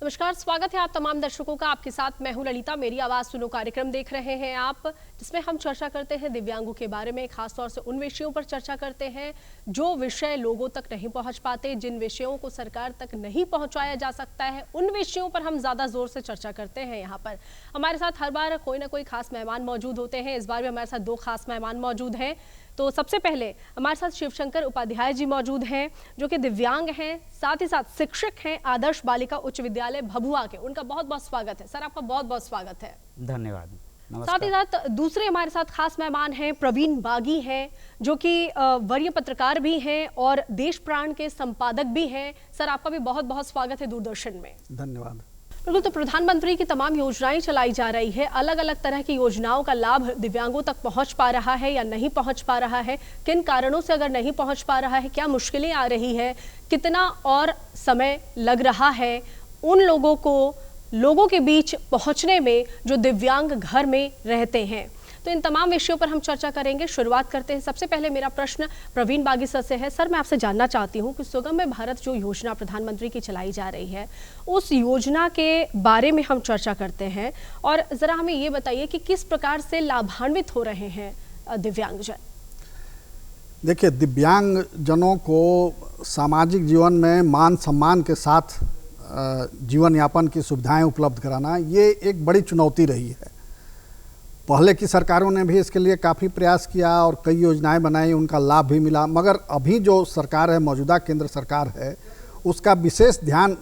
नमस्कार, स्वागत है आप तमाम दर्शकों का। आपके साथ मैं हूं ललिता। मेरी आवाज सुनो कार्यक्रम देख रहे हैं आप, जिसमें हम चर्चा करते हैं दिव्यांगों के बारे में। खासतौर से उन विषयों पर चर्चा करते हैं जो विषय लोगों तक नहीं पहुंच पाते, जिन विषयों को सरकार तक नहीं पहुंचाया जा सकता है, उन विषयों पर हम ज्यादा जोर से चर्चा करते हैं। यहाँ पर हमारे साथ हर बार कोई ना कोई खास मेहमान मौजूद होते हैं। इस बार भी हमारे साथ दो खास मेहमान मौजूद हैं। तो सबसे पहले हमारे साथ शिवशंकर उपाध्याय जी मौजूद हैं, जो कि दिव्यांग हैं, साथ ही साथ शिक्षक हैं आदर्श बालिका उच्च विद्यालय भभुआ के। उनका बहुत बहुत स्वागत है। सर, आपका बहुत बहुत स्वागत है। धन्यवाद। साथ ही साथ दूसरे हमारे साथ खास मेहमान हैं प्रवीण बागी हैं, जो कि वरीय पत्रकार भी हैं और देश प्राण के संपादक भी हैं। सर, आपका भी बहुत बहुत स्वागत है दूरदर्शन में। धन्यवाद। बिल्कुल, तो प्रधानमंत्री की तमाम योजनाएं चलाई जा रही है। अलग अलग तरह की योजनाओं का लाभ दिव्यांगों तक पहुंच पा रहा है या नहीं पहुंच पा रहा है, किन कारणों से अगर नहीं पहुंच पा रहा है, क्या मुश्किलें आ रही है, कितना और समय लग रहा है उन लोगों के बीच पहुंचने में जो दिव्यांग घर में रहते हैं। तो इन तमाम विषयों पर हम चर्चा करेंगे। शुरुआत करते हैं। सबसे पहले मेरा प्रश्न प्रवीण बागी सर से है। सर, मैं आपसे जानना चाहती हूं कि सुगम्य भारत जो योजना प्रधानमंत्री की चलाई जा रही है, उस योजना के बारे में हम चर्चा करते हैं, और ज़रा हमें ये बताइए कि किस प्रकार से लाभान्वित हो रहे हैं दिव्यांगजन। देखिए, दिव्यांग जनों को सामाजिक जीवन में मान सम्मान के साथ जीवन यापन की सुविधाएं उपलब्ध कराना, ये एक बड़ी चुनौती रही है। पहले की सरकारों ने भी इसके लिए काफ़ी प्रयास किया और कई योजनाएं बनाई, उनका लाभ भी मिला। मगर अभी जो सरकार है, मौजूदा केंद्र सरकार है, उसका विशेष ध्यान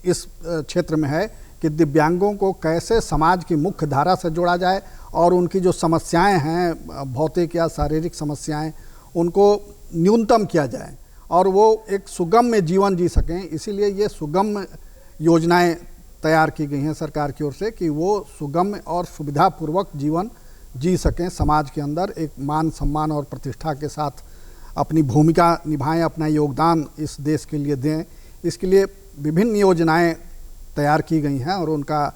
इस क्षेत्र में है कि दिव्यांगों को कैसे समाज की मुख्य धारा से जोड़ा जाए और उनकी जो समस्याएं हैं, भौतिक या शारीरिक समस्याएं, उनको न्यूनतम किया जाए और वो एक सुगम्य जीवन जी सकें। इसीलिए ये सुगम्य योजनाएं तैयार की गई हैं सरकार की ओर से कि वो सुगम्य और सुविधापूर्वक जीवन जी सकें, समाज के अंदर एक मान सम्मान और प्रतिष्ठा के साथ अपनी भूमिका निभाएं, अपना योगदान इस देश के लिए दें। इसके लिए विभिन्न योजनाएं तैयार की गई हैं और उनका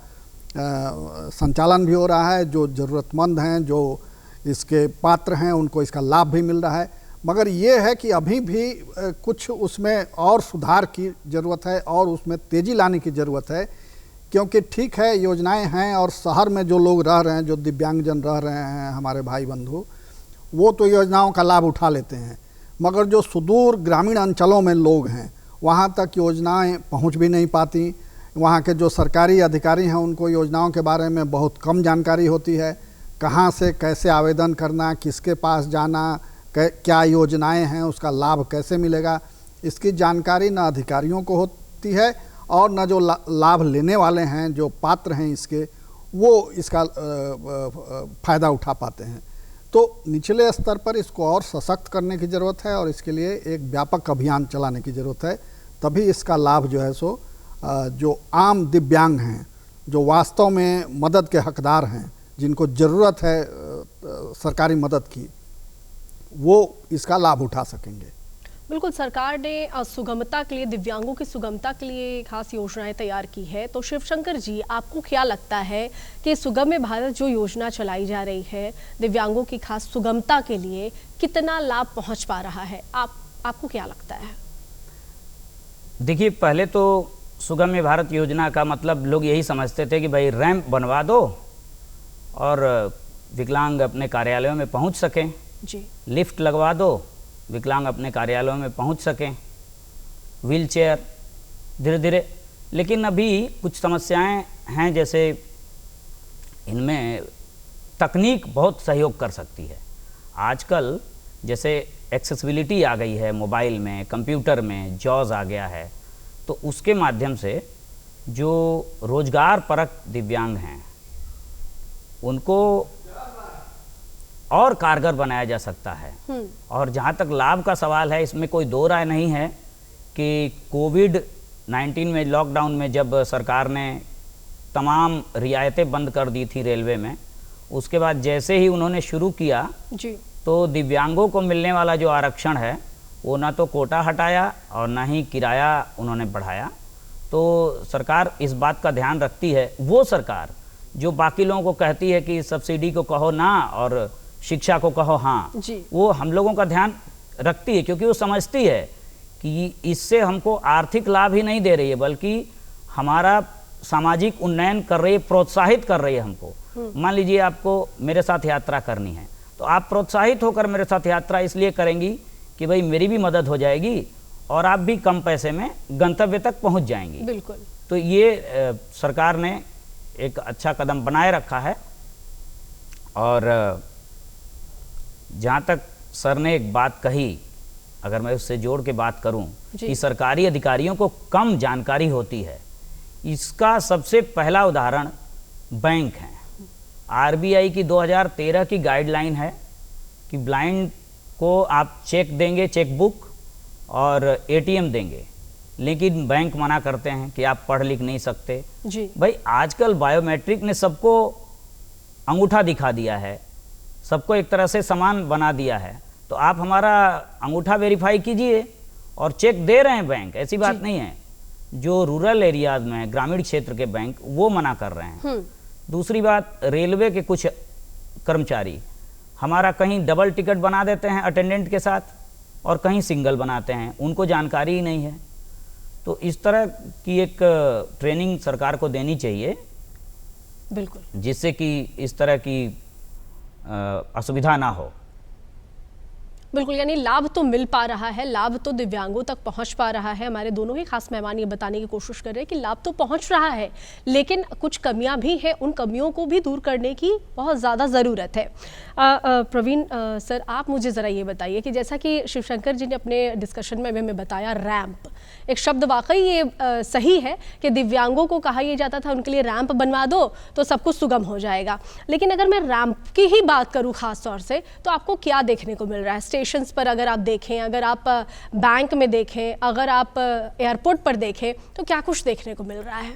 संचालन भी हो रहा है। जो ज़रूरतमंद हैं, जो इसके पात्र हैं, उनको इसका लाभ भी मिल रहा है। मगर ये है कि अभी भी कुछ उसमें और सुधार की ज़रूरत है और उसमें तेज़ी लाने की ज़रूरत है। क्योंकि ठीक है, योजनाएं हैं और शहर में जो लोग रह रहे हैं, जो दिव्यांगजन रह रहे हैं, हमारे भाई बंधु, वो तो योजनाओं का लाभ उठा लेते हैं। मगर जो सुदूर ग्रामीण अंचलों में लोग हैं, वहाँ तक योजनाएं पहुँच भी नहीं पाती। वहाँ के जो सरकारी अधिकारी हैं, उनको योजनाओं के बारे में बहुत कम जानकारी होती है। कहाँ से कैसे आवेदन करना, किसके पास जाना, क्या योजनाएं हैं, उसका लाभ कैसे मिलेगा, इसकी जानकारी न अधिकारियों को होती है और न जो लाभ लेने वाले हैं, जो पात्र हैं इसके, वो इसका फ़ायदा उठा पाते हैं। तो निचले स्तर पर इसको और सशक्त करने की ज़रूरत है और इसके लिए एक व्यापक अभियान चलाने की ज़रूरत है। तभी इसका लाभ जो है सो जो आम दिव्यांग हैं, जो वास्तव में मदद के हकदार हैं, जिनको ज़रूरत है सरकारी मदद की, वो इसका लाभ उठा सकेंगे। बिल्कुल, सरकार ने सुगमता के लिए, दिव्यांगों की सुगमता के लिए खास योजनाएं तैयार की है। तो शिवशंकर जी, आपको क्या लगता है कि सुगम्य भारत जो योजना चलाई जा रही है दिव्यांगों की खास सुगमता के लिए, कितना लाभ पहुंच पा रहा है? आपको क्या लगता है? देखिए, पहले तो सुगम्य भारत योजना का मतलब लोग यही समझते थे कि भाई रैंप बनवा दो और विकलांग अपने कार्यालयों में पहुंच सकें जी, लिफ्ट लगवा दो, विकलांग अपने कार्यालयों में पहुंच सकें, व्हील चेयर, धीरे धीरे। लेकिन अभी कुछ समस्याएं हैं, जैसे इनमें तकनीक बहुत सहयोग कर सकती है। आजकल जैसे एक्सेसिबिलिटी आ गई है, मोबाइल में, कंप्यूटर में जॉज आ गया है, तो उसके माध्यम से जो रोजगार परक दिव्यांग हैं उनको और कारगर बनाया जा सकता है। और जहाँ तक लाभ का सवाल है, इसमें कोई दो राय नहीं है कि कोविड-19 में, लॉकडाउन में, जब सरकार ने तमाम रियायतें बंद कर दी थी रेलवे में, उसके बाद जैसे ही उन्होंने शुरू किया जी, तो दिव्यांगों को मिलने वाला जो आरक्षण है वो ना तो कोटा हटाया और ना ही किराया उन्होंने बढ़ाया। तो सरकार इस बात का ध्यान रखती है। वो सरकार जो बाकी लोगों को कहती है कि सब्सिडी को कहो ना और शिक्षा को कहो हाँ, वो हम लोगों का ध्यान रखती है, क्योंकि वो समझती है कि इससे हमको आर्थिक लाभ ही नहीं दे रही है, बल्कि हमारा सामाजिक उन्नयन कर रही है, प्रोत्साहित कर रही है हमको। मान लीजिए आपको मेरे साथ यात्रा करनी है, तो आप प्रोत्साहित होकर मेरे साथ यात्रा इसलिए करेंगी कि भाई मेरी भी मदद हो जाएगी और आप भी कम पैसे में गंतव्य तक पहुंच जाएंगी। बिल्कुल। तो ये सरकार ने एक अच्छा कदम बनाए रखा है। और जहाँ तक सर ने एक बात कही, अगर मैं उससे जोड़ के बात करूं कि सरकारी अधिकारियों को कम जानकारी होती है, इसका सबसे पहला उदाहरण बैंक है। आरबीआई की 2013 की गाइडलाइन है कि ब्लाइंड को आप चेक देंगे, चेक बुक और एटीएम देंगे, लेकिन बैंक मना करते हैं कि आप पढ़ लिख नहीं सकते जी। भाई आजकल बायोमेट्रिक ने सबको अंगूठा दिखा दिया है, सबको एक तरह से समान बना दिया है, तो आप हमारा अंगूठा वेरीफाई कीजिए और चेक दे रहे हैं बैंक, ऐसी बात नहीं है। जो रूरल एरियाज में, ग्रामीण क्षेत्र के बैंक, वो मना कर रहे हैं। दूसरी बात, रेलवे के कुछ कर्मचारी हमारा कहीं डबल टिकट बना देते हैं अटेंडेंट के साथ और कहीं सिंगल बनाते हैं, उनको जानकारी ही नहीं है। तो इस तरह की एक ट्रेनिंग सरकार को देनी चाहिए, बिल्कुल, जिससे कि इस तरह की असुविधा ना हो। बिल्कुल, यानी लाभ तो मिल पा रहा है, लाभ तो दिव्यांगों तक पहुंच पा रहा है। हमारे दोनों ही खास मेहमान ये बताने की कोशिश कर रहे हैं कि लाभ तो पहुंच रहा है, लेकिन कुछ कमियां भी हैं, उन कमियों को भी दूर करने की बहुत ज़्यादा ज़रूरत है। प्रवीण सर, आप मुझे ज़रा ये बताइए कि जैसा कि शिवशंकर जी ने अपने डिस्कशन में हमें बताया, रैंप एक शब्द वाकई ये सही है कि दिव्यांगों को कहा यह जाता था उनके लिए रैंप बनवा दो तो सब कुछ सुगम हो जाएगा। लेकिन अगर मैं रैंप की ही बात करूँ खास तौर से, तो आपको क्या देखने को मिल रहा है? स्टेशंस पर अगर आप देखें, अगर आप बैंक में देखें, अगर आप एयरपोर्ट पर देखें, तो क्या कुछ देखने को मिल रहा है?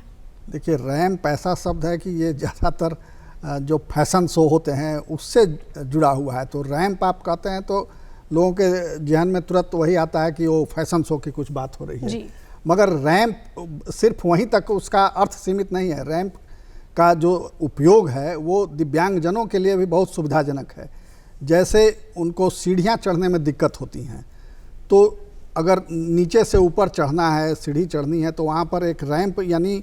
देखिए, रैंप ऐसा शब्द है कि ये ज़्यादातर जो फैशन शो होते हैं उससे जुड़ा हुआ है। तो रैंप आप कहते हैं तो लोगों के जहन में तुरंत वही आता है कि वो फैशन शो की कुछ बात हो रही है जी। मगर रैंप सिर्फ वहीं तक उसका अर्थ सीमित नहीं है। रैंप का जो उपयोग है वो दिव्यांगजनों के लिए भी बहुत सुविधाजनक है। जैसे उनको सीढ़ियाँ चढ़ने में दिक्कत होती हैं, तो अगर नीचे से ऊपर चढ़ना है, सीढ़ी चढ़नी है, तो वहाँ पर एक रैंप यानी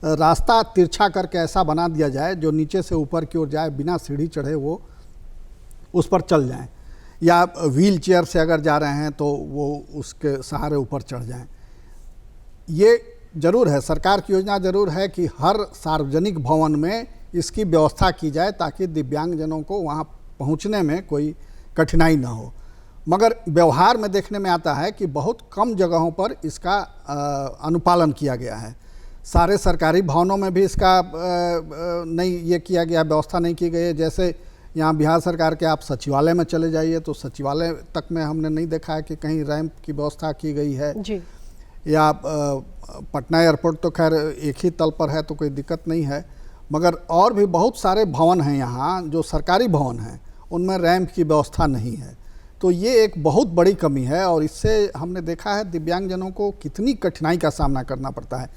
रास्ता तिरछा करके ऐसा बना दिया जाए जो नीचे से ऊपर की ओर जाए, बिना सीढ़ी चढ़े वो उस पर चल जाएं, या व्हील चेयर से अगर जा रहे हैं तो वो उसके सहारे ऊपर चढ़ जाएं। ये ज़रूर है, सरकार की योजना ज़रूर है कि हर सार्वजनिक भवन में इसकी व्यवस्था की जाए ताकि दिव्यांगजनों को वहाँ पहुँचने में कोई कठिनाई ना हो। मगर व्यवहार में देखने में आता है कि बहुत कम जगहों पर इसका अनुपालन किया गया है। सारे सरकारी भवनों में भी इसका नहीं ये किया गया, व्यवस्था नहीं की गई है। जैसे यहाँ बिहार सरकार के आप सचिवालय में चले जाइए तो सचिवालय तक में हमने नहीं देखा है कि कहीं रैंप की व्यवस्था की गई है जी। या पटना एयरपोर्ट तो खैर एक ही तल पर है तो कोई दिक्कत नहीं है, मगर और भी बहुत सारे भवन हैं यहाँ जो सरकारी भवन हैं, उनमें रैंप की व्यवस्था नहीं है। तो ये एक बहुत बड़ी कमी है और इससे हमने देखा है दिव्यांगजनों को कितनी कठिनाई का सामना करना पड़ता है।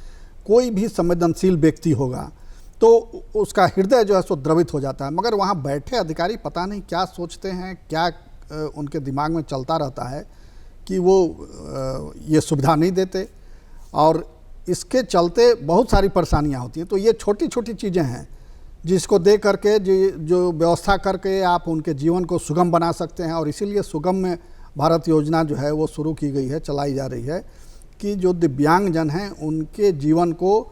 कोई भी संवेदनशील व्यक्ति होगा तो उसका हृदय जो है सो द्रवित हो जाता है, मगर वहाँ बैठे अधिकारी पता नहीं क्या सोचते हैं, क्या उनके दिमाग में चलता रहता है कि वो ये सुविधा नहीं देते और इसके चलते बहुत सारी परेशानियाँ होती हैं। तो ये छोटी छोटी चीज़ें हैं जिसको दे करके जो व्यवस्था करके आप उनके जीवन को सुगम बना सकते हैं। और इसीलिए सुगम भारत योजना जो है वो शुरू की गई है, चलाई जा रही है कि जो दिव्यांगजन हैं उनके जीवन को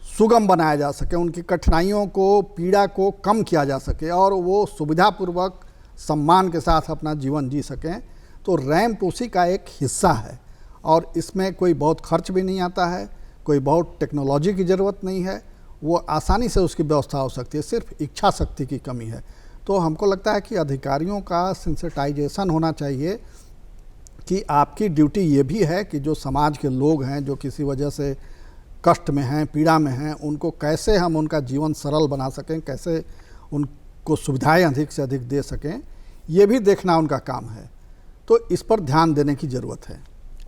सुगम बनाया जा सके, उनकी कठिनाइयों को, पीड़ा को कम किया जा सके और वो सुविधापूर्वक सम्मान के साथ अपना जीवन जी सकें। तो रैंप उसी का एक हिस्सा है और इसमें कोई बहुत खर्च भी नहीं आता है, कोई बहुत टेक्नोलॉजी की ज़रूरत नहीं है, वो आसानी से उसकी व्यवस्था हो सकती है, सिर्फ इच्छा शक्ति की कमी है। तो हमको लगता है कि अधिकारियों का सेंसिटाइजेशन होना चाहिए कि आपकी ड्यूटी ये भी है कि जो समाज के लोग हैं जो किसी वजह से कष्ट में हैं, पीड़ा में हैं, उनको कैसे हम उनका जीवन सरल बना सकें, कैसे उनको सुविधाएं अधिक से अधिक दे सकें, ये भी देखना उनका काम है। तो इस पर ध्यान देने की ज़रूरत है।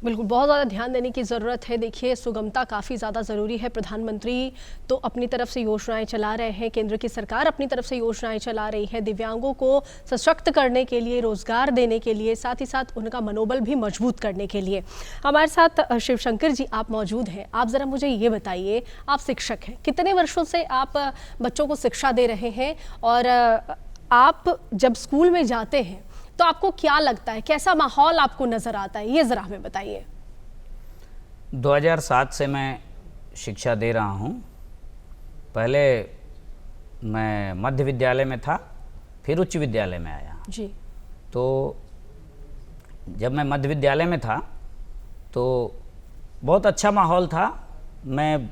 बिल्कुल, बहुत ज़्यादा ध्यान देने की ज़रूरत है। देखिए, सुगमता काफ़ी ज़्यादा ज़रूरी है। प्रधानमंत्री तो अपनी तरफ से योजनाएं चला रहे हैं, केंद्र की सरकार अपनी तरफ से योजनाएं चला रही है दिव्यांगों को सशक्त करने के लिए, रोज़गार देने के लिए, साथ ही साथ उनका मनोबल भी मजबूत करने के लिए। हमारे साथ शिवशंकर जी आप मौजूद हैं। आप ज़रा मुझे ये बताइए, आप शिक्षक हैं, कितने वर्षों से आप बच्चों को शिक्षा दे रहे हैं, और आप जब स्कूल में जाते हैं तो आपको क्या लगता है, कैसा माहौल आपको नजर आता है, ये जरा हमें बताइए। 2007 से मैं शिक्षा दे रहा हूँ। पहले मैं मध्य विद्यालय में था, फिर उच्च विद्यालय में आया जी। तो जब मैं मध्य विद्यालय में था तो बहुत अच्छा माहौल था। मैं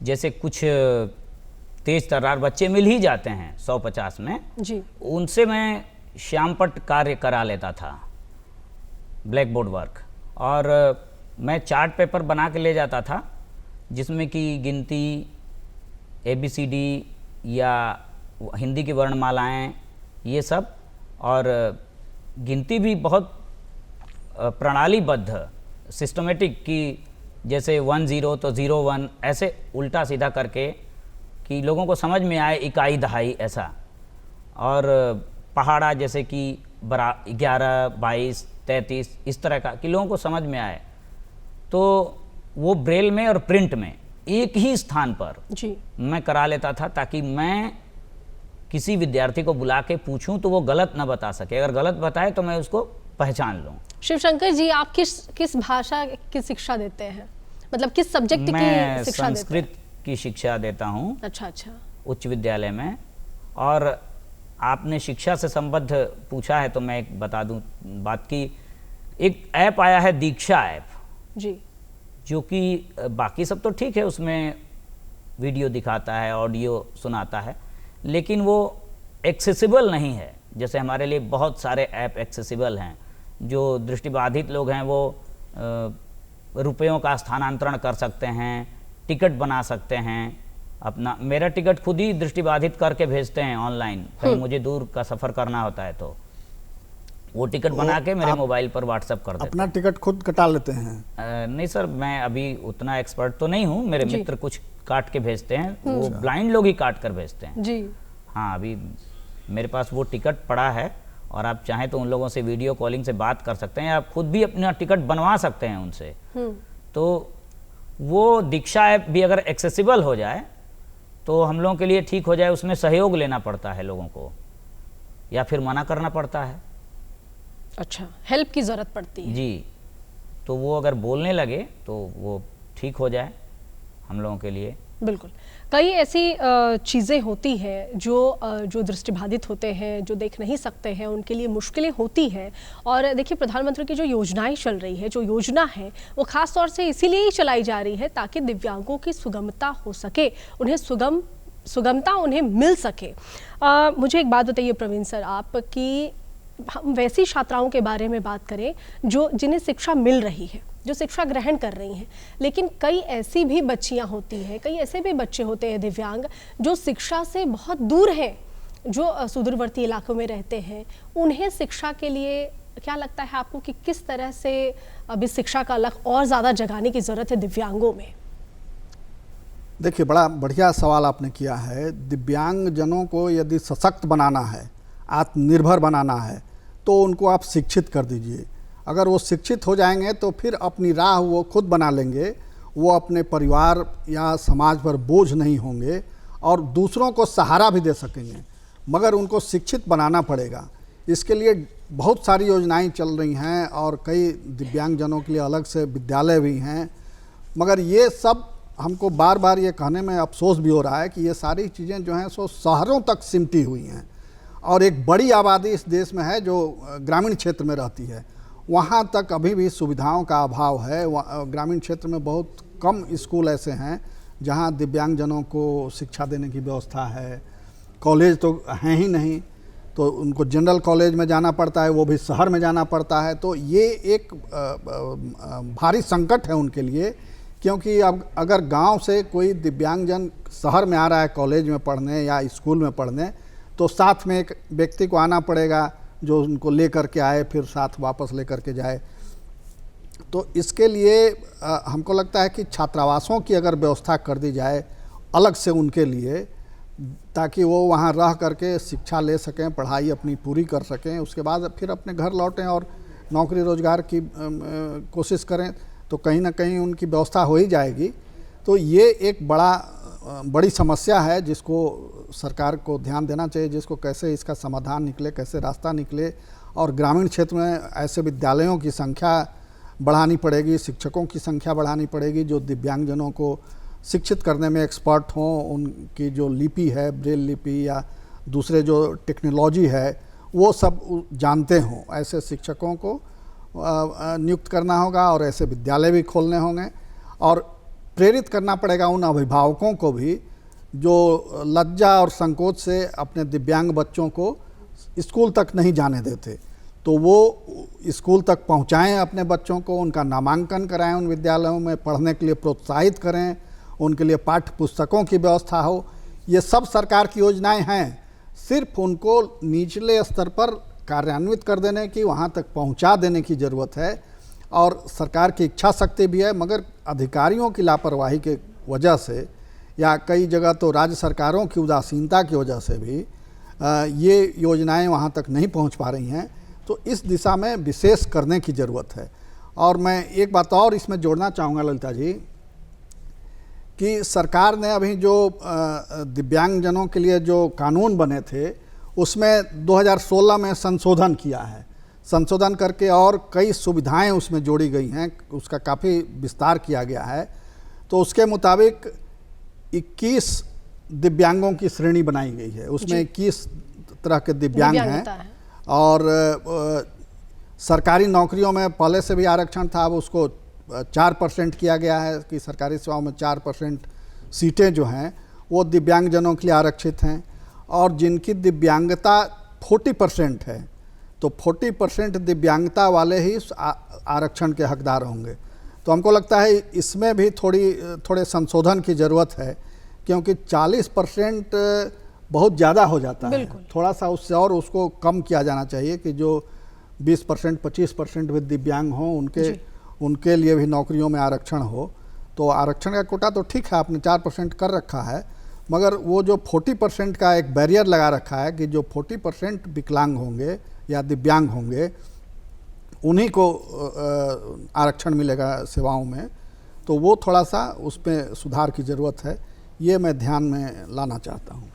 जैसे कुछ तेज तर्रार बच्चे मिल ही जाते हैं 150 में जी, उनसे मैं श्यामपट्ट कार्य करा लेता था, ब्लैक बोर्ड वर्क, और मैं चार्ट पेपर बना के ले जाता था जिसमें कि गिनती, ABCD या हिंदी की वर्णमालाएं, ये सब, और गिनती भी बहुत प्रणालीबद्ध, सिस्टमेटिक, कि जैसे 10 तो 01, ऐसे उल्टा सीधा करके कि लोगों को समझ में आए, इकाई दहाई ऐसा। और पहाड़ा जैसे कि 11, 22, 33 इस तरह का, कि लोगों को समझ में आए। तो वो ब्रेल में और प्रिंट में एक ही स्थान पर जी, मैं करा लेता था, ताकि मैं किसी विद्यार्थी को बुला के पूछूं तो वो गलत ना बता सके। अगर गलत बताए तो मैं उसको पहचान लूं। शिवशंकर जी, आप किस भाषा की शिक्षा देते हैं, मतलब किस सब्जेक्ट की शिक्षा देते हैं? संस्कृत की शिक्षा देता हूँ। अच्छा अच्छा, उच्च विद्यालय में। और आपने शिक्षा से संबद्ध पूछा है तो मैं एक बता दूं बात की, एक ऐप आया है दीक्षा ऐप जी, जो कि बाकी सब तो ठीक है, उसमें वीडियो दिखाता है, ऑडियो सुनाता है, लेकिन वो एक्सेसिबल नहीं है। जैसे हमारे लिए बहुत सारे ऐप एक्सेसिबल हैं। जो दृष्टिबाधित लोग हैं वो रुपयों का स्थानांतरण कर सकते हैं, टिकट बना सकते हैं अपना। मेरा टिकट खुद ही दृष्टिबाधित करके भेजते हैं ऑनलाइन, कहीं मुझे दूर का सफ़र करना होता है तो वो टिकट बना के मेरे मोबाइल पर व्हाट्सएप कर देते अपना टिकट खुद कटा लेते हैं? नहीं सर, मैं अभी उतना एक्सपर्ट तो नहीं हूँ, मेरे मित्र कुछ काट के भेजते हैं, वो ब्लाइंड लोग ही काट कर भेजते हैं जी। हाँ, अभी मेरे पास वो टिकट पड़ा है, और आप चाहें तो उन लोगों से वीडियो कॉलिंग से बात कर सकते हैं, आप खुद भी अपना टिकट बनवा सकते हैं उनसे। तो वो दीक्षा ऐप भी अगर एक्सेसिबल हो जाए तो हम लोगों के लिए ठीक हो जाए। उसमें सहयोग लेना पड़ता है लोगों को, या फिर मना करना पड़ता है। अच्छा, हेल्प की ज़रूरत पड़ती है जी। तो वो अगर बोलने लगे तो वो ठीक हो जाए हम लोगों के लिए। बिल्कुल। कई ऐसी चीज़ें होती हैं जो दृष्टिबाधित होते हैं, जो देख नहीं सकते हैं, उनके लिए मुश्किलें होती हैं। और देखिए, प्रधानमंत्री की जो योजनाएं चल रही है, जो योजना है वो ख़ास तौर से इसीलिए ही चलाई जा रही है ताकि दिव्यांगों की सुगमता हो सके, उन्हें सुगमता उन्हें मिल सके। मुझे एक बात बताइए प्रवीण सर, आप कि हम वैसी छात्राओं के बारे में बात करें जिन्हें शिक्षा मिल रही है, जो शिक्षा ग्रहण कर रही हैं, लेकिन कई ऐसी भी बच्चियां होती हैं, कई ऐसे भी बच्चे होते हैं दिव्यांग जो शिक्षा से बहुत दूर हैं, जो सुदूरवर्ती इलाकों में रहते हैं। उन्हें शिक्षा के लिए क्या लगता है आपको कि किस तरह से अभी शिक्षा का अलग और ज़्यादा जगाने की ज़रूरत है दिव्यांगों में? देखिए, बड़ा बढ़िया सवाल आपने किया है। दिव्यांगजनों को यदि सशक्त बनाना है, आत्मनिर्भर बनाना है, तो उनको आप शिक्षित कर दीजिए। अगर वो शिक्षित हो जाएंगे तो फिर अपनी राह वो खुद बना लेंगे, वो अपने परिवार या समाज पर बोझ नहीं होंगे और दूसरों को सहारा भी दे सकेंगे। मगर उनको शिक्षित बनाना पड़ेगा। इसके लिए बहुत सारी योजनाएं चल रही हैं और कई दिव्यांगजनों के लिए अलग से विद्यालय भी हैं। मगर ये सब हमको बार बार ये कहने में अफसोस भी हो रहा है कि ये सारी चीज़ें जो हैं सो शहरों तक सिमटी हुई हैं, और एक बड़ी आबादी इस देश में है जो ग्रामीण क्षेत्र में रहती है। वहाँ तक अभी भी सुविधाओं का अभाव है। ग्रामीण क्षेत्र में बहुत कम स्कूल ऐसे हैं जहाँ दिव्यांगजनों को शिक्षा देने की व्यवस्था है। कॉलेज तो हैं ही नहीं, तो उनको जनरल कॉलेज में जाना पड़ता है, वो भी शहर में जाना पड़ता है। तो ये एक भारी संकट है उनके लिए, क्योंकि अब अगर गांव से कोई दिव्यांगजन शहर में आ रहा है कॉलेज में पढ़ने या स्कूल में पढ़ने, तो साथ में एक व्यक्ति को आना पड़ेगा जो उनको ले करके आए, फिर साथ वापस ले करके जाए। तो इसके लिए हमको लगता है कि छात्रावासों की अगर व्यवस्था कर दी जाए अलग से उनके लिए, ताकि वो वहाँ रह करके शिक्षा ले सकें, पढ़ाई अपनी पूरी कर सकें, उसके बाद फिर अपने घर लौटें और नौकरी रोजगार की कोशिश करें, तो कहीं ना कहीं उनकी व्यवस्था हो ही जाएगी। तो ये एक बड़ी समस्या है जिसको सरकार को ध्यान देना चाहिए, जिसको कैसे इसका समाधान निकले, कैसे रास्ता निकले। और ग्रामीण क्षेत्र में ऐसे विद्यालयों की संख्या बढ़ानी पड़ेगी, शिक्षकों की संख्या बढ़ानी पड़ेगी जो दिव्यांगजनों को शिक्षित करने में एक्सपर्ट हों, उनकी जो लिपि है, ब्रेल लिपि या दूसरे जो टेक्नोलॉजी है वो सब जानते हों। ऐसे शिक्षकों को नियुक्त करना होगा और ऐसे विद्यालय भी खोलने होंगे, और प्रेरित करना पड़ेगा उन अभिभावकों को भी जो लज्जा और संकोच से अपने दिव्यांग बच्चों को स्कूल तक नहीं जाने देते, तो वो स्कूल तक पहुंचाएं अपने बच्चों को, उनका नामांकन कराएं, उन विद्यालयों में पढ़ने के लिए प्रोत्साहित करें, उनके लिए पाठ्य पुस्तकों की व्यवस्था हो। ये सब सरकार की योजनाएं हैं, सिर्फ उनको निचले स्तर पर कार्यान्वित कर देने की, वहाँ तक पहुँचा देने की ज़रूरत है। और सरकार की इच्छा शक्ति भी है, मगर अधिकारियों की लापरवाही के वजह से या कई जगह तो राज्य सरकारों की उदासीनता की वजह से भी ये योजनाएं वहाँ तक नहीं पहुँच पा रही हैं। तो इस दिशा में विशेष करने की ज़रूरत है। और मैं एक बात और इसमें जोड़ना चाहूँगा ललिता जी, कि सरकार ने अभी जो दिव्यांगजनों के लिए जो कानून बने थे उसमें 2016 में संशोधन किया है। संशोधन करके और कई सुविधाएं उसमें जोड़ी गई हैं, उसका काफ़ी विस्तार किया गया है। तो उसके मुताबिक 21 दिव्यांगों की श्रेणी बनाई गई है, उसमें 21 तरह के दिव्यांग हैं। और सरकारी नौकरियों में पहले से भी आरक्षण था, अब उसको 4% किया गया है कि सरकारी सेवाओं में 4% सीटें जो हैं वो दिव्यांगजनों के लिए आरक्षित हैं। और जिनकी दिव्यांगता 40% है, तो 40% दिव्यांगता वाले ही आरक्षण के हकदार होंगे। तो हमको लगता है इसमें भी थोड़े संशोधन की ज़रूरत है, क्योंकि 40% बहुत ज़्यादा हो जाता है। थोड़ा सा उससे और उसको कम किया जाना चाहिए कि जो 20% 25% भी दिव्यांग हों उनके लिए भी नौकरियों में आरक्षण हो। तो आरक्षण का कोटा तो ठीक है, आपने 4% कर रखा है, मगर वो जो 40% का एक बैरियर लगा रखा है कि जो 40% विकलांग होंगे या दिव्यांग होंगे उन्हीं को आरक्षण मिलेगा सेवाओं में, तो वो थोड़ा सा उस पर सुधार की ज़रूरत है, ये मैं ध्यान में लाना चाहता हूँ।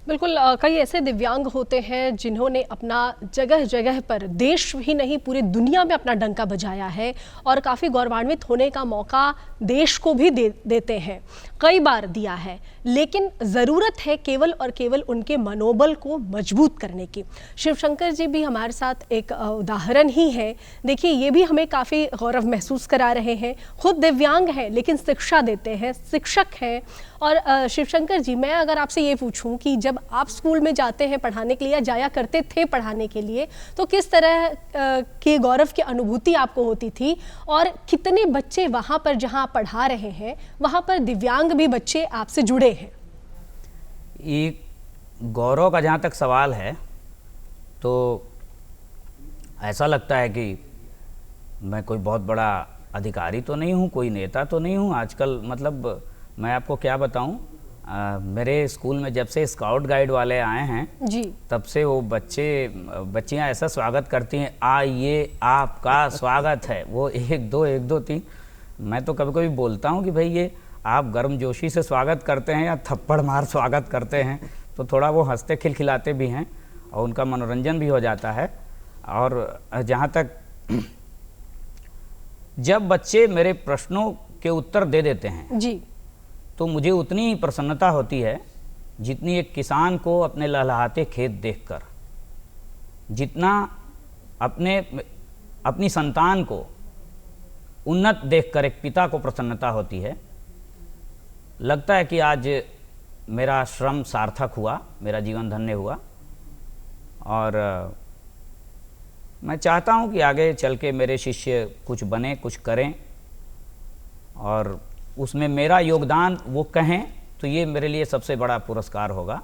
बिल्कुल, कई ऐसे दिव्यांग होते हैं जिन्होंने अपना जगह जगह पर, देश ही नहीं पूरी दुनिया में अपना डंका बजाया है और काफ़ी गौरवान्वित होने का मौका देश को भी देते हैं, कई बार दिया है। लेकिन ज़रूरत है केवल और केवल उनके मनोबल को मजबूत करने की। शिवशंकर जी भी हमारे साथ एक उदाहरण ही है। देखिए, ये भी हमें काफ़ी गौरव महसूस करा रहे हैं, खुद दिव्यांग हैं लेकिन शिक्षा देते हैं, शिक्षक हैं। और शिवशंकर जी, मैं अगर आपसे ये पूछूं कि जब आप स्कूल में जाते हैं पढ़ाने के लिए या जाया करते थे पढ़ाने के लिए, तो किस तरह की गौरव की अनुभूति आपको होती थी, और कितने बच्चे वहाँ पर जहाँ आप पढ़ा रहे हैं वहाँ पर दिव्यांग भी बच्चे आपसे जुड़े हैं? ये गौरव का जहाँ तक सवाल है तो ऐसा लगता है कि मैं कोई बहुत बड़ा अधिकारी तो नहीं हूँ, कोई नेता तो नहीं हूँ आजकल। मतलब मैं आपको क्या बताऊं, मेरे स्कूल में जब से स्काउट गाइड वाले आए हैं जी, तब से वो बच्चियां ऐसा स्वागत करती हैं, आइए आपका स्वागत है। वो 1 2 3। मैं तो कभी कभी बोलता हूं कि भाई ये आप गर्मजोशी से स्वागत करते हैं या थप्पड़ मार स्वागत करते हैं। तो थोड़ा वो हंसते खिलखिलाते भी हैं और उनका मनोरंजन भी हो जाता है। और जहाँ तक जब बच्चे मेरे प्रश्नों के उत्तर दे देते हैं जी, तो मुझे उतनी ही प्रसन्नता होती है जितनी एक किसान को अपने लहलहाते खेत देखकर, जितना अपनी संतान को उन्नत देखकर एक पिता को प्रसन्नता होती है। लगता है कि आज मेरा श्रम सार्थक हुआ, मेरा जीवन धन्य हुआ। और मैं चाहता हूं कि आगे चल के मेरे शिष्य कुछ बने, कुछ करें और उसमें मेरा योगदान वो कहें तो ये मेरे लिए सबसे बड़ा पुरस्कार होगा।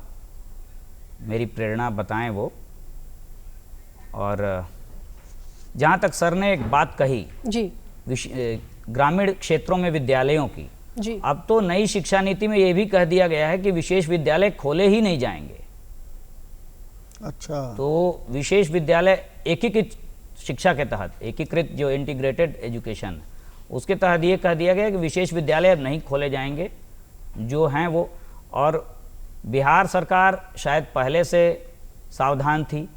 मेरी प्रेरणा बताएं वो। और जहाँ तक सर ने एक बात कही जी ग्रामीण क्षेत्रों में विद्यालयों की। जी। अब तो नई शिक्षा नीति में ये भी कह दिया गया है कि विशेष विद्यालय खोले ही नहीं जाएंगे। अच्छा। तो विशेष विद्यालय एकीकृत शिक्षा के तहत, एकीकृत जो इंटीग्रेटेड एजुकेशन, उसके तहत ये कह दिया गया कि विशेष विद्यालय अब नहीं खोले जाएंगे जो हैं वो। और बिहार सरकार शायद पहले से सावधान थी।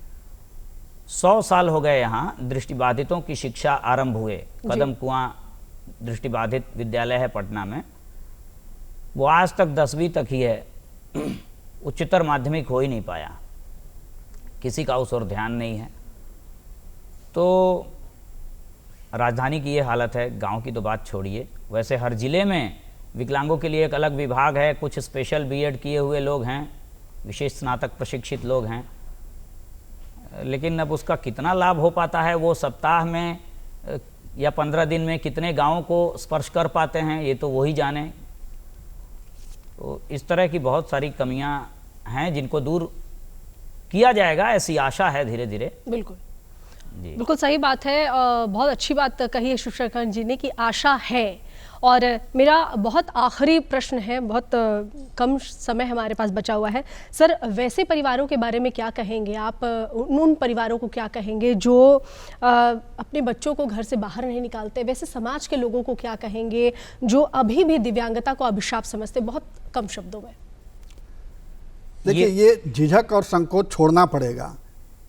100 साल हो गए यहाँ दृष्टिबाधितों की शिक्षा आरंभ हुए। कदम कुआं दृष्टिबाधित विद्यालय है पटना में, वो आज तक 10वीं तक ही है, उच्चतर माध्यमिक हो ही नहीं पाया, किसी का उस ओर ध्यान नहीं है। तो राजधानी की ये हालत है, गांव की तो बात छोड़िए। वैसे हर ज़िले में विकलांगों के लिए एक अलग विभाग है, कुछ स्पेशल बीएड किए हुए लोग हैं, विशेष स्नातक प्रशिक्षित लोग हैं, लेकिन अब उसका कितना लाभ हो पाता है, वो सप्ताह में या 15 दिन में कितने गांवों को स्पर्श कर पाते हैं, ये तो वही जाने। तो इस तरह की बहुत सारी कमियां हैं जिनको दूर किया जाएगा, ऐसी आशा है धीरे धीरे। बिल्कुल जी, बिल्कुल सही बात है। बहुत अच्छी बात कही है शिवशंकर जी ने कि आशा है। और मेरा बहुत आखिरी प्रश्न है, बहुत कम समय हमारे पास बचा हुआ है सर, वैसे परिवारों के बारे में क्या कहेंगे आप? उन परिवारों को क्या कहेंगे जो अपने बच्चों को घर से बाहर नहीं निकालते? वैसे समाज के लोगों को क्या कहेंगे जो अभी भी दिव्यांगता को अभिशाप समझते? बहुत कम शब्दों में। देखिए, ये झिझक और संकोच छोड़ना पड़ेगा।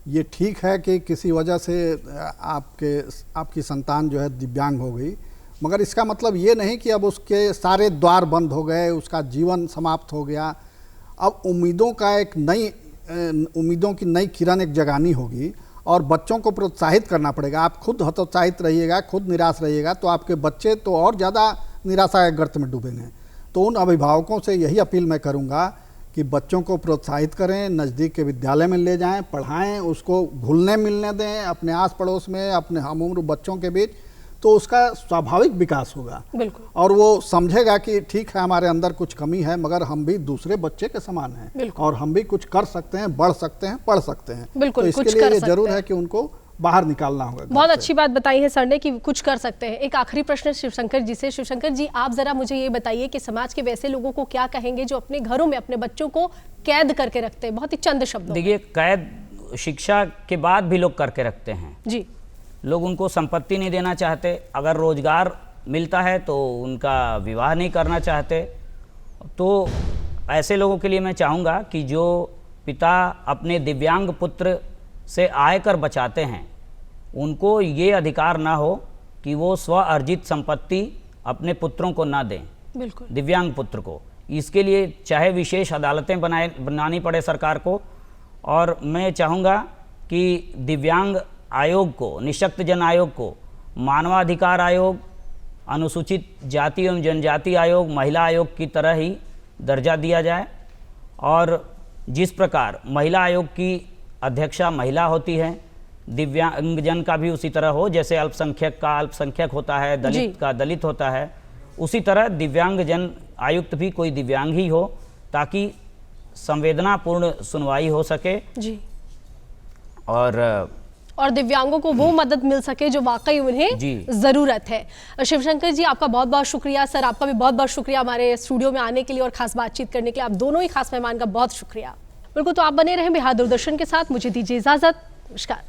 ये ठीक है कि किसी वजह से आपकी संतान जो है दिव्यांग हो गई, मगर इसका मतलब ये नहीं कि अब उसके सारे द्वार बंद हो गए, उसका जीवन समाप्त हो गया। अब उम्मीदों की नई किरण एक जगानी होगी और बच्चों को प्रोत्साहित करना पड़ेगा। आप खुद हतोत्साहित रहिएगा, खुद निराश रहिएगा तो आपके बच्चे तो और ज़्यादा निराशा के गर्त में डूबेंगे। तो उन अभिभावकों से यही अपील मैं करूँगा कि बच्चों को प्रोत्साहित करें, नज़दीक के विद्यालय में ले जाएं, पढ़ाएं, उसको घुलने मिलने दें अपने आस पड़ोस में, अपने हम उम्र बच्चों के बीच, तो उसका स्वाभाविक विकास होगा। बिल्कुल। और वो समझेगा कि ठीक है हमारे अंदर कुछ कमी है, मगर हम भी दूसरे बच्चे के समान हैं और हम भी कुछ कर सकते हैं, बढ़ सकते हैं, पढ़ सकते हैं। बिल्कुल, तो इसके कुछ लिए कर ये सकते जरूर हैं। है कि उनको बाहर निकालना होगा। बहुत अच्छी बात बताई है सर ने कि कुछ कर सकते हैं। एक आखिरी प्रश्न शिवशंकर जी से। शिवशंकर जी, आप जरा मुझे ये बताइए कि समाज के वैसे लोगों को क्या कहेंगे जो अपने घरों में अपने बच्चों को कैद करके रखते हैं? बहुत ही चंद शब्दों में। देखिए, कैद शिक्षा के बाद भी लोग करके रखते हैं जी। लोग उनको संपत्ति नहीं देना चाहते, अगर रोजगार मिलता है तो उनका विवाह नहीं करना चाहते। तो ऐसे लोगों के लिए मैं चाहूँगा कि जो पिता अपने दिव्यांग पुत्र से आयकर बचाते हैं, उनको ये अधिकार ना हो कि वो स्व अर्जित संपत्ति अपने पुत्रों को ना दें, बिल्कुल, दिव्यांग पुत्र को। इसके लिए चाहे विशेष अदालतें बनानी पड़े सरकार को। और मैं चाहूँगा कि दिव्यांग आयोग को, निःशक्त जन आयोग को, मानवाधिकार आयोग, अनुसूचित जाति एवं जनजाति आयोग, महिला आयोग की तरह ही दर्जा दिया जाए। और जिस प्रकार महिला आयोग की अध्यक्षा महिला होती है, दिव्यांगजन का भी उसी तरह हो, जैसे अल्पसंख्यक का अल्पसंख्यक होता है, दलित का दलित होता है, उसी तरह दिव्यांगजन आयुक्त भी कोई दिव्यांग ही हो, ताकि संवेदनापूर्ण सुनवाई हो सके जी, और दिव्यांगों को वो मदद मिल सके जो वाकई उन्हें जरूरत है। शिवशंकर जी, आपका बहुत बहुत शुक्रिया। सर, आपका भी बहुत बहुत शुक्रिया हमारे स्टूडियो में आने के लिए और खास बातचीत करने के लिए। आप दोनों ही खास मेहमान का बहुत शुक्रिया। बिल्कुल, तो आप बने रहें बिहार दूरदर्शन के साथ। मुझे दीजिए इजाजत। नमस्कार।